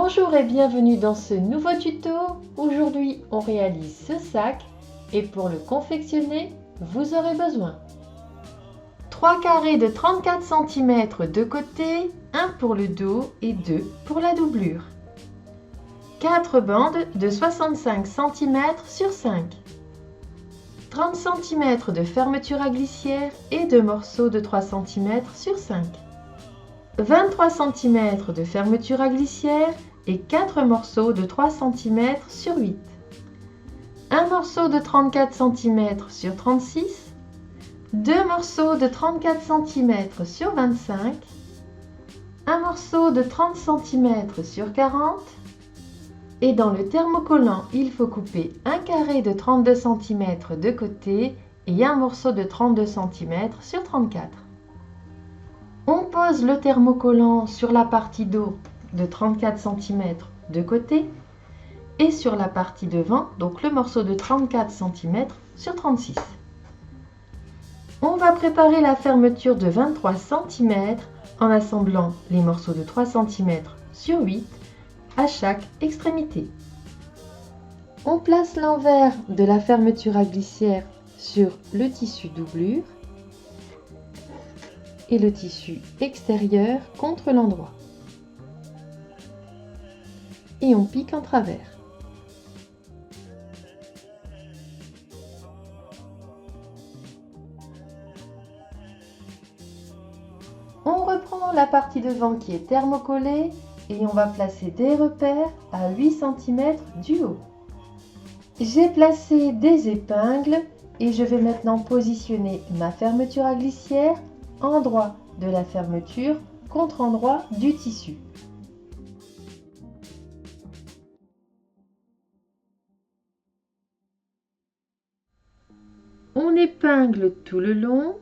Bonjour et bienvenue dans ce nouveau tuto. Aujourd'hui, on réalise ce sac et pour le confectionner, vous aurez besoin 3 carrés de 34 cm de côté, 1 pour le dos et 2 pour la doublure. 4 bandes de 65 cm sur 5. 30 cm de fermeture à glissière et 2 morceaux de 3 cm sur 5. 23 cm de fermeture à glissière et 4 morceaux de 3 cm sur 8. Un morceau de 34 cm sur 36. 2 morceaux de 34 cm sur 25. Un morceau de 30 cm sur 40. Et dans le thermocollant, il faut couper un carré de 32 cm de côté et un morceau de 32 cm sur 34. On pose le thermocollant sur la partie dos de 34 cm de côté et sur la partie devant, donc le morceau de 34 cm sur 36. On va préparer la fermeture de 23 cm en assemblant les morceaux de 3 cm sur 8 à chaque extrémité. On place l'envers de la fermeture à glissière sur le tissu doublure et le tissu extérieur contre l'endroit. Et on pique en travers. On reprend la partie devant qui est thermocollée et on va placer des repères à 8 cm du haut. J'ai placé des épingles et je vais maintenant positionner ma fermeture à glissière endroit de la fermeture contre endroit du tissu. On épingle tout le long.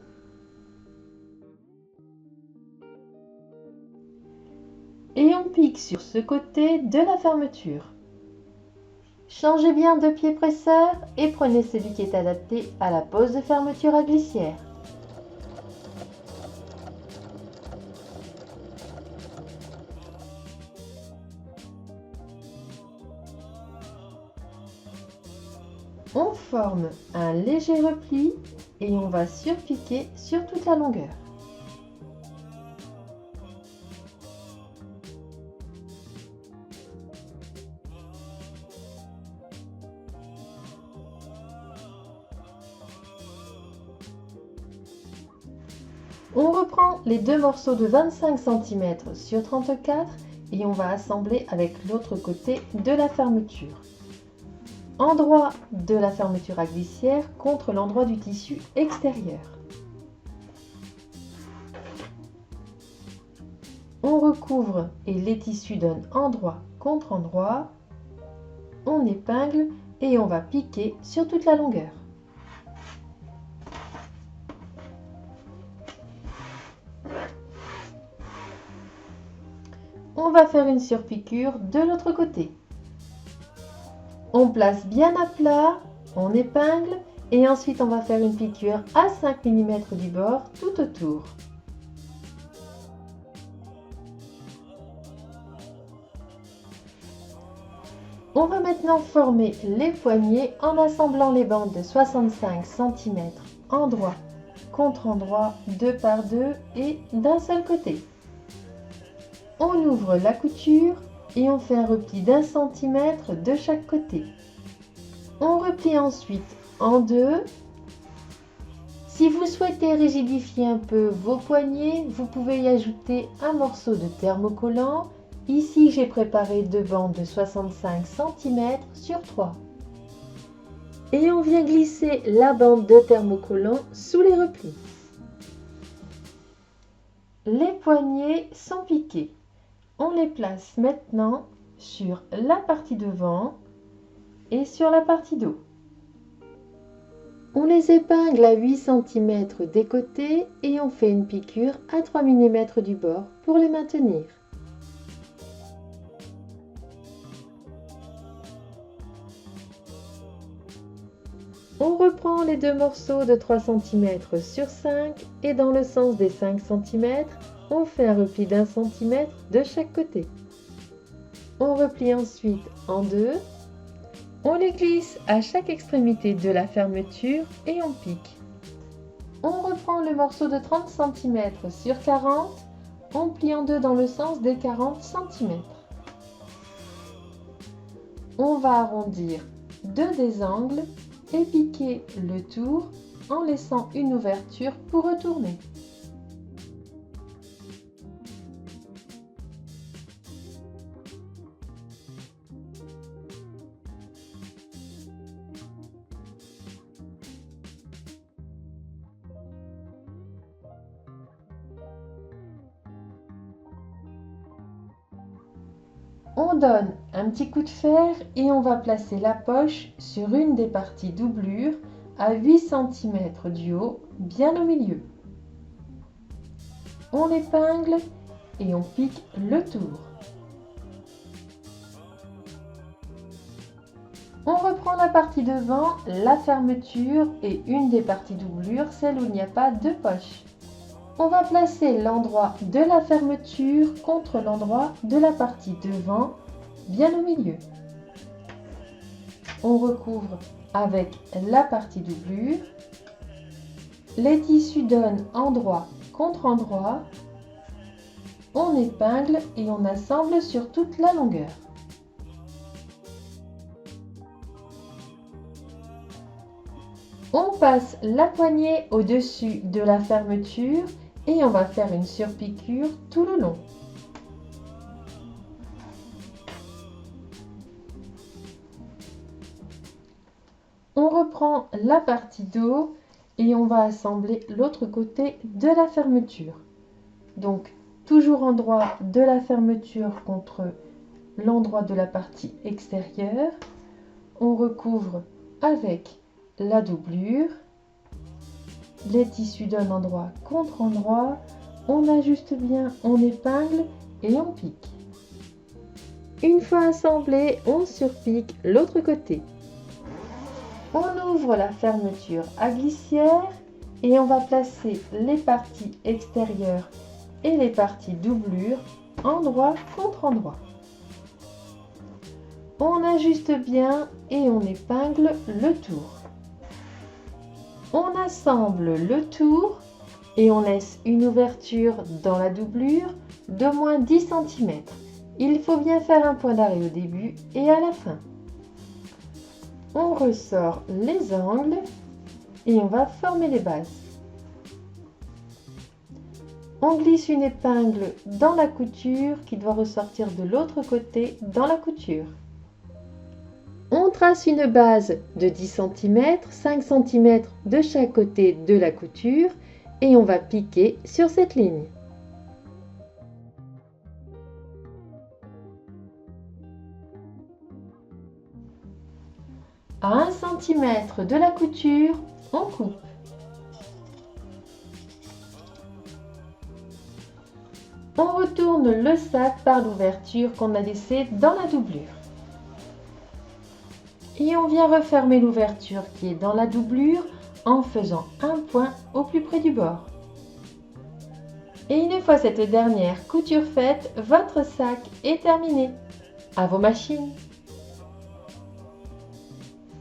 Et on pique sur ce côté de la fermeture. Changez bien de pied presseur et prenez celui qui est adapté à la pose de fermeture à glissière. On forme un léger repli et on va surpiquer sur toute la longueur. On reprend les deux morceaux de 25 cm sur 34 et on va assembler avec l'autre côté de la fermeture. Endroit de la fermeture à glissière contre l'endroit du tissu extérieur. On recouvre et les tissus donnent endroit contre endroit. On épingle et on va piquer sur toute la longueur. On va faire une surpiqûre de l'autre côté. On place bien à plat, on épingle et ensuite on va faire une piqûre à 5 mm du bord tout autour. On va maintenant former les poignets en assemblant les bandes de 65 cm endroit contre endroit, 2 par 2 et d'un seul côté. On ouvre la couture et on fait un repli d'1 cm de chaque côté. On replie ensuite en deux. Si vous souhaitez rigidifier un peu vos poignets, vous pouvez y ajouter un morceau de thermocollant. Ici, j'ai préparé 2 bandes de 65 cm sur 3. Et on vient glisser la bande de thermocollant sous les replis. Les poignets sont piqués. On les place maintenant sur la partie devant et sur la partie dos. On les épingle à 8 cm des côtés et on fait une piqûre à 3 mm du bord pour les maintenir. On reprend les deux morceaux de 3 cm sur 5 et dans le sens des 5 cm, on fait un repli d'1 cm de chaque côté. On replie ensuite en deux. On les glisse à chaque extrémité de la fermeture et on pique. On reprend le morceau de 30 cm sur 40, on plie en deux dans le sens des 40 cm. On va arrondir deux des angles et piquer le tour en laissant une ouverture pour retourner. On donne un petit coup de fer et on va placer la poche sur une des parties doublure à 8 cm du haut, bien au milieu. On épingle et on pique le tour. On reprend la partie devant, la fermeture et une des parties doublures, celle où il n'y a pas de poche. On va placer l'endroit de la fermeture contre l'endroit de la partie devant, bien au milieu. On recouvre avec la partie doublure. Les tissus donnent endroit contre endroit. On épingle et on assemble sur toute la longueur. On passe la poignée au-dessus de la fermeture et on va faire une surpiqûre tout le long. On reprend la partie dos et on va assembler l'autre côté de la fermeture. Donc, toujours endroit de la fermeture contre l'endroit de la partie extérieure. On recouvre avec la doublure. Les tissus donnent endroit contre endroit, on ajuste bien, on épingle et on pique. Une fois assemblé, on surpique l'autre côté. On ouvre la fermeture à glissière et on va placer les parties extérieures et les parties doublure endroit contre endroit. On ajuste bien et on épingle le tour. On assemble le tour et on laisse une ouverture dans la doublure d'au moins 10 cm. Il faut bien faire un point d'arrêt au début et à la fin. On ressort les angles et on va former les bases. On glisse une épingle dans la couture qui doit ressortir de l'autre côté dans la couture. On trace une base de 10 cm, 5 cm de chaque côté de la couture et on va piquer sur cette ligne. À 1 cm de la couture, on coupe. On retourne le sac par l'ouverture qu'on a laissée dans la doublure. Et on vient refermer l'ouverture qui est dans la doublure en faisant un point au plus près du bord. Et une fois cette dernière couture faite, votre sac est terminé. À vos machines!